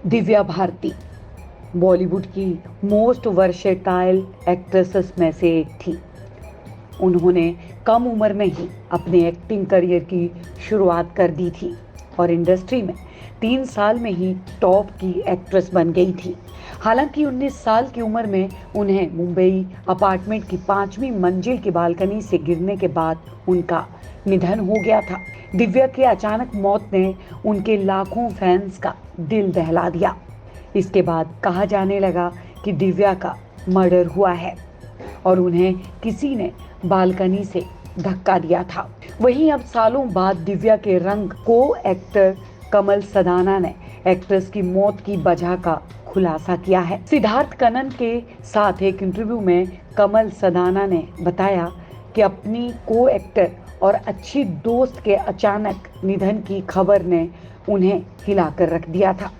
दिव्या भारती बॉलीवुड की most versatile actresses में से एक थी। उन्होंने कम उम्र में ही अपने एक्टिंग करियर की शुरुआत कर दी थी और इंडस्ट्री में 3 साल में ही टॉप की एक्ट्रेस बन गई थी। हालांकि 19 साल की उम्र में उन्हें मुंबई अपार्टमेंट की 5वीं मंजिल की बालकनी से गिरने के बाद उनका निधन हो गया था। दिव्या की अचानक मौत ने उनके लाखों फैंस का दिल दहला दिया। इसके बाद कहा जाने लगा कि दिव्या का मर्डर हुआ है और उन्हें किसी ने बालकनी से धक्का दिया था। वहीं अब सालों बाद दिव्या के रंग को एक्टर कमल सदाना ने एक्ट्रेस की मौत की वजह का खुलासा किया है। सिद्धार्थ कनन के साथ एक इंटरव्यू में कमल सदाना ने बताया कि अपनी को एक्टर और अच्छी दोस्त के अचानक निधन की खबर ने उन्हें हिलाकर रख दिया था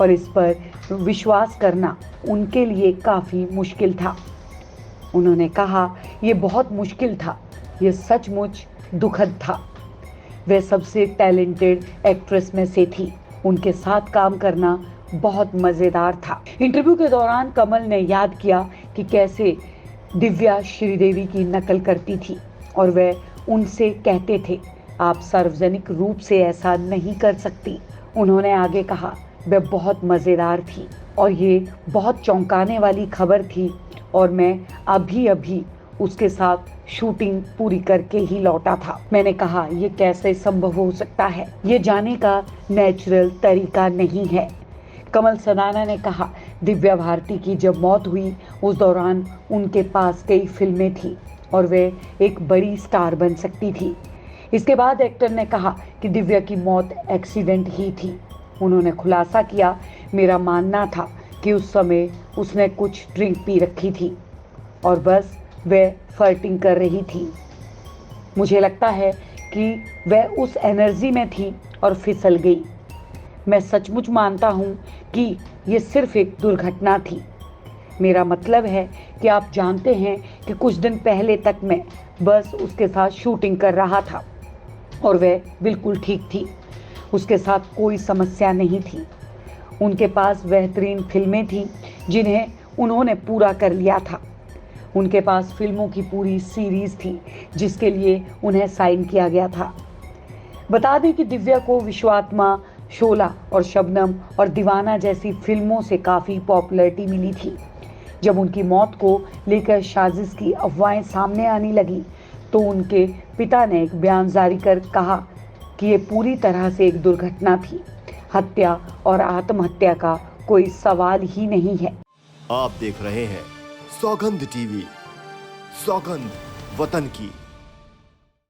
और इस पर विश्वास करना उनके लिए काफ़ी मुश्किल था। उन्होंने कहा, ये बहुत मुश्किल था, ये सचमुच दुखद था। वह सबसे टैलेंटेड एक्ट्रेस में से थी, उनके साथ काम करना बहुत मज़ेदार था। इंटरव्यू के दौरान कमल ने याद किया कि कैसे दिव्या श्रीदेवी की नकल करती थी और वह उनसे कहते थे, आप सार्वजनिक रूप से ऐसा नहीं कर सकती। उन्होंने आगे कहा, वह बहुत मज़ेदार थी और ये बहुत चौंकाने वाली खबर थी और मैं अभी उसके साथ शूटिंग पूरी करके ही लौटा था। मैंने कहा, ये कैसे संभव हो सकता है, ये जाने का नेचुरल तरीका नहीं है। कमल सदाना ने कहा, दिव्या भारती की जब मौत हुई उस दौरान उनके पास कई फिल्में थी और वे एक बड़ी स्टार बन सकती थी। इसके बाद एक्टर ने कहा कि दिव्या की मौत एक्सीडेंट ही थी। उन्होंने खुलासा किया, मेरा मानना था कि उस समय उसने कुछ ड्रिंक पी रखी थी और बस वह फ्लर्टिंग कर रही थी। मुझे लगता है कि वह उस एनर्जी में थी और फिसल गई। मैं सचमुच मानता हूँ कि ये सिर्फ एक दुर्घटना थी। मेरा मतलब है कि आप जानते हैं कि कुछ दिन पहले तक मैं बस उसके साथ शूटिंग कर रहा था और वह बिल्कुल ठीक थी। उसके साथ कोई समस्या नहीं थी। उनके पास बेहतरीन फिल्में थीं जिन्हें उन्होंने पूरा कर लिया था। उनके पास फिल्मों की पूरी सीरीज़ थी जिसके लिए उन्हें साइन किया गया था। बता दें कि दिव्या को विश्वात्मा, शोला और शबनम और दीवाना जैसी फिल्मों से काफ़ी पॉपुलैरिटी मिली थी। जब उनकी मौत को लेकर साजिश की अफवाहें सामने आने लगी तो उनके पिता ने एक बयान जारी कर कहा कि ये पूरी तरह से एक दुर्घटना थी। हत्या और आत्महत्या का कोई सवाल ही नहीं है। आप देख रहे हैं सौगंध टीवी, सौगंध वतन की।